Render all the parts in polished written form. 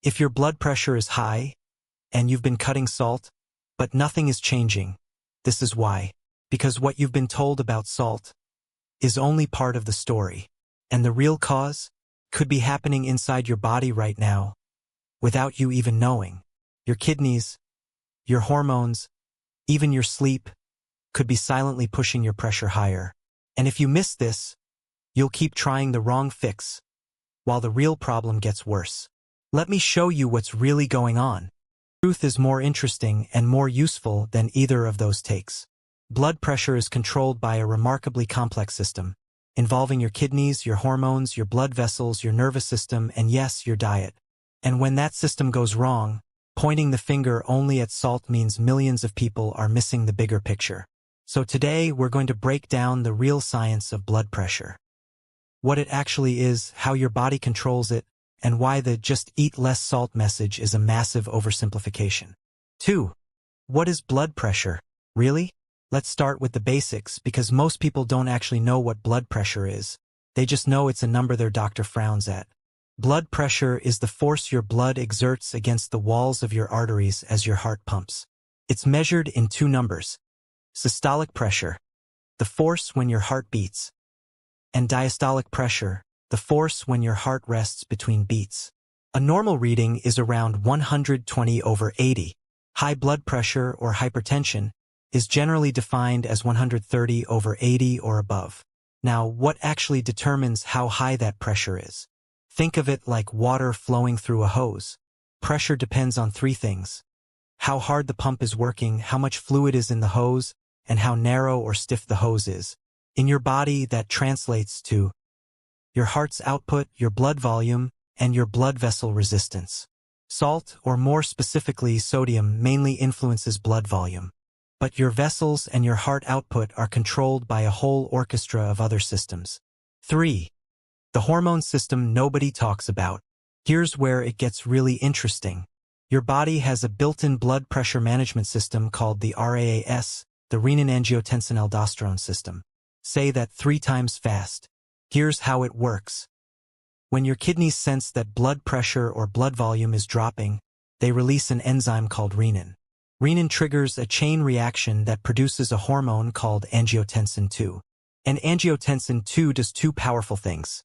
If your blood pressure is high, and you've been cutting salt, but nothing is changing, this is why. Because what you've been told about salt is only part of the story, and the real cause could be happening inside your body right now, without you even knowing. Your kidneys, your hormones, even your sleep, could be silently pushing your pressure higher. And if you miss this, you'll keep trying the wrong fix, while the real problem gets worse. Let me show you what's really going on. Truth is more interesting and more useful than either of those takes. Blood pressure is controlled by a remarkably complex system, involving your kidneys, your hormones, your blood vessels, your nervous system, and yes, your diet. And when that system goes wrong, pointing the finger only at salt means millions of people are missing the bigger picture. So today, we're going to break down the real science of blood pressure. What it actually is, how your body controls it, and why the "just eat less salt" message is a massive oversimplification. 2. What is blood pressure, really? Let's start with the basics, because most people don't actually know what blood pressure is. They just know it's a number their doctor frowns at. Blood pressure is the force your blood exerts against the walls of your arteries as your heart pumps. It's measured in two numbers: systolic pressure, the force when your heart beats, and diastolic pressure, the force when your heart rests between beats. A normal reading is around 120/80. High blood pressure or hypertension is generally defined as 130/80 or above. Now, what actually determines how high that pressure is? Think of it like water flowing through a hose. Pressure depends on three things: how hard the pump is working, how much fluid is in the hose, and how narrow or stiff the hose is. In your body, that translates to your heart's output, your blood volume, and your blood vessel resistance. Salt, or more specifically sodium, mainly influences blood volume. But your vessels and your heart output are controlled by a whole orchestra of other systems. 3. The hormone system nobody talks about. Here's where it gets really interesting. Your body has a built-in blood pressure management system called the RAAS, the renin-angiotensin-aldosterone system. Say that 3 times fast. Here's how it works. When your kidneys sense that blood pressure or blood volume is dropping, they release an enzyme called renin. Renin triggers a chain reaction that produces a hormone called angiotensin II. And angiotensin II does two powerful things.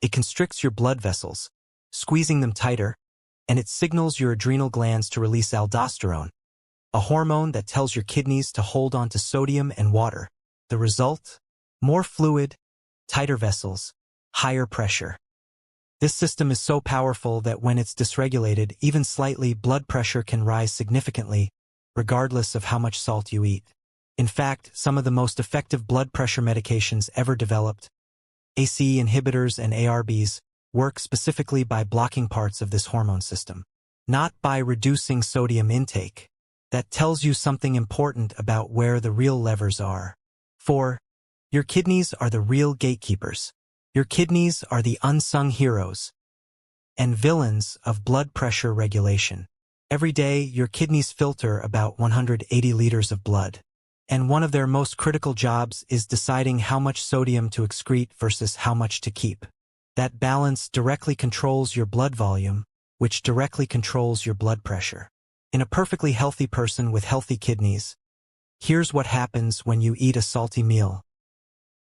It constricts your blood vessels, squeezing them tighter, and it signals your adrenal glands to release aldosterone, a hormone that tells your kidneys to hold on to sodium and water. The result? More fluid, tighter vessels, higher pressure. This system is so powerful that when it's dysregulated, even slightly, blood pressure can rise significantly, regardless of how much salt you eat. In fact, some of the most effective blood pressure medications ever developed, ACE inhibitors and ARBs, work specifically by blocking parts of this hormone system, not by reducing sodium intake. That tells you something important about where the real levers are. 4. Your kidneys are the real gatekeepers. Your kidneys are the unsung heroes and villains of blood pressure regulation. Every day, your kidneys filter about 180 liters of blood, and one of their most critical jobs is deciding how much sodium to excrete versus how much to keep. That balance directly controls your blood volume, which directly controls your blood pressure. In a perfectly healthy person with healthy kidneys, here's what happens when you eat a salty meal.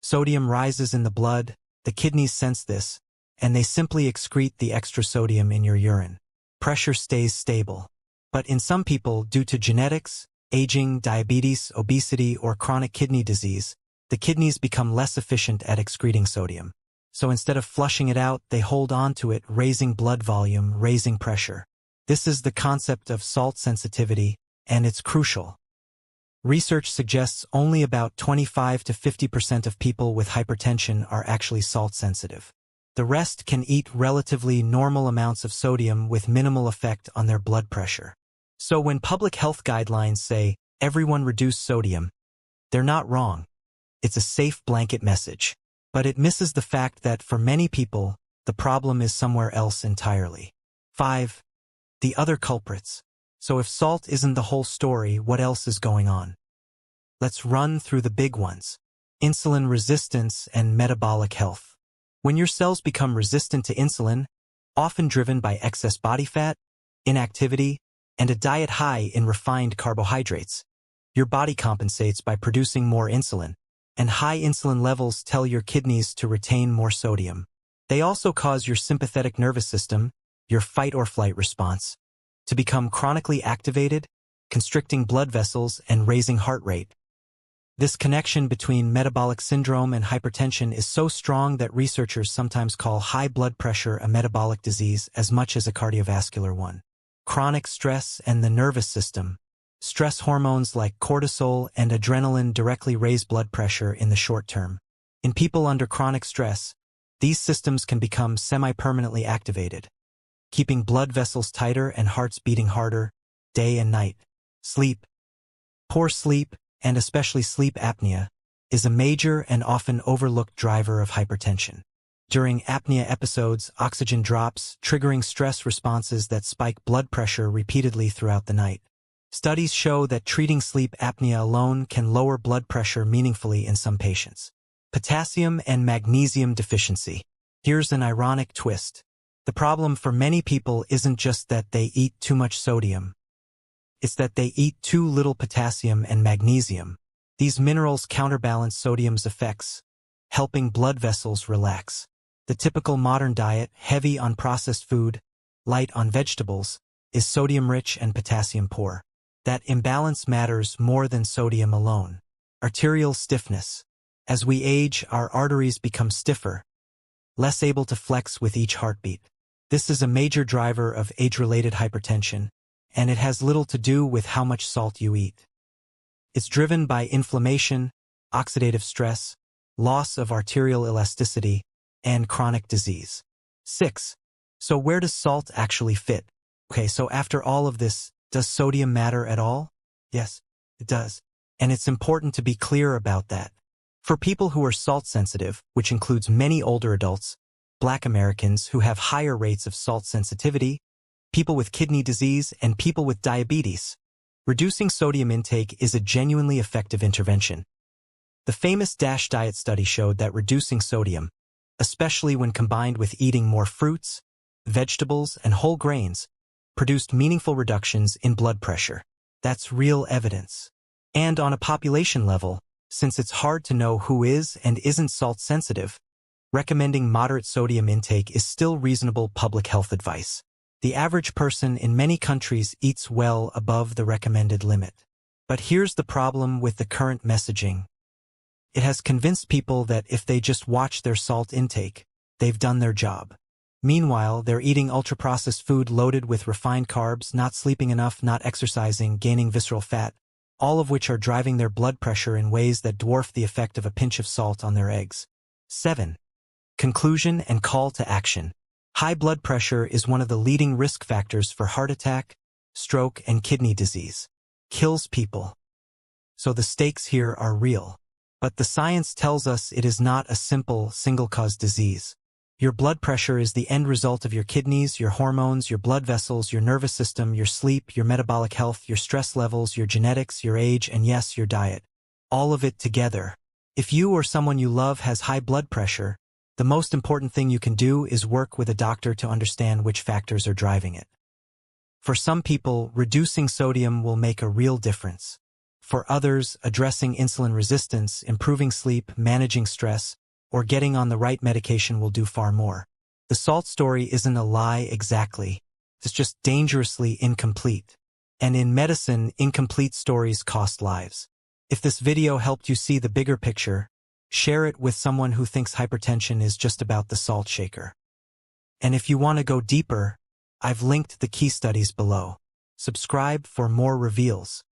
Sodium rises in the blood, the kidneys sense this, and they simply excrete the extra sodium in your urine. Pressure stays stable. But in some people, due to genetics, aging, diabetes, obesity, or chronic kidney disease, the kidneys become less efficient at excreting sodium. So instead of flushing it out, they hold on to it, raising blood volume, raising pressure. This is the concept of salt sensitivity, and it's crucial. Research suggests only about 25 to 50% of people with hypertension are actually salt sensitive. The rest can eat relatively normal amounts of sodium with minimal effect on their blood pressure. So when public health guidelines say, everyone reduce sodium, they're not wrong. It's a safe blanket message. But it misses the fact that for many people, the problem is somewhere else entirely. 5. The other culprits. So if salt isn't the whole story, what else is going on? Let's run through the big ones. Insulin resistance and metabolic health. When your cells become resistant to insulin, often driven by excess body fat, inactivity, and a diet high in refined carbohydrates. Your body compensates by producing more insulin, and high insulin levels tell your kidneys to retain more sodium. They also cause your sympathetic nervous system, your fight-or-flight response, to become chronically activated, constricting blood vessels and raising heart rate. This connection between metabolic syndrome and hypertension is so strong that researchers sometimes call high blood pressure a metabolic disease as much as a cardiovascular one. Chronic stress and the nervous system. Stress hormones like cortisol and adrenaline directly raise blood pressure in the short term. In people under chronic stress, these systems can become semi-permanently activated, keeping blood vessels tighter and hearts beating harder, day and night. Sleep. Poor sleep, and especially sleep apnea, is a major and often overlooked driver of hypertension. During apnea episodes, oxygen drops, triggering stress responses that spike blood pressure repeatedly throughout the night. Studies show that treating sleep apnea alone can lower blood pressure meaningfully in some patients. Potassium and magnesium deficiency. Here's an ironic twist. The problem for many people isn't just that they eat too much sodium. It's that they eat too little potassium and magnesium. These minerals counterbalance sodium's effects, helping blood vessels relax. The typical modern diet, heavy on processed food, light on vegetables, is sodium-rich and potassium-poor. That imbalance matters more than sodium alone. Arterial stiffness. As we age, our arteries become stiffer, less able to flex with each heartbeat. This is a major driver of age-related hypertension, and it has little to do with how much salt you eat. It's driven by inflammation, oxidative stress, loss of arterial elasticity, and chronic disease. 6. So where does salt actually fit? Okay, so after all of this, does sodium matter at all? Yes, it does. And it's important to be clear about that. For people who are salt sensitive, which includes many older adults, Black Americans who have higher rates of salt sensitivity, people with kidney disease, and people with diabetes, reducing sodium intake is a genuinely effective intervention. The famous DASH diet study showed that reducing sodium, especially when combined with eating more fruits, vegetables, and whole grains, produced meaningful reductions in blood pressure. That's real evidence. And on a population level, since it's hard to know who is and isn't salt sensitive, recommending moderate sodium intake is still reasonable public health advice. The average person in many countries eats well above the recommended limit. But here's the problem with the current messaging. It has convinced people that if they just watch their salt intake, they've done their job. Meanwhile, they're eating ultra-processed food loaded with refined carbs, not sleeping enough, not exercising, gaining visceral fat, all of which are driving their blood pressure in ways that dwarf the effect of a pinch of salt on their eggs. 7. Conclusion and call to action. High blood pressure is one of the leading risk factors for heart attack, stroke, and kidney disease. Kills people. So the stakes here are real. But the science tells us it is not a simple, single-cause disease. Your blood pressure is the end result of your kidneys, your hormones, your blood vessels, your nervous system, your sleep, your metabolic health, your stress levels, your genetics, your age, and yes, your diet. All of it together. If you or someone you love has high blood pressure, the most important thing you can do is work with a doctor to understand which factors are driving it. For some people, reducing sodium will make a real difference. For others, addressing insulin resistance, improving sleep, managing stress, or getting on the right medication will do far more. The salt story isn't a lie exactly. It's just dangerously incomplete. And in medicine, incomplete stories cost lives. If this video helped you see the bigger picture, share it with someone who thinks hypertension is just about the salt shaker. And if you want to go deeper, I've linked the key studies below. Subscribe for more reveals.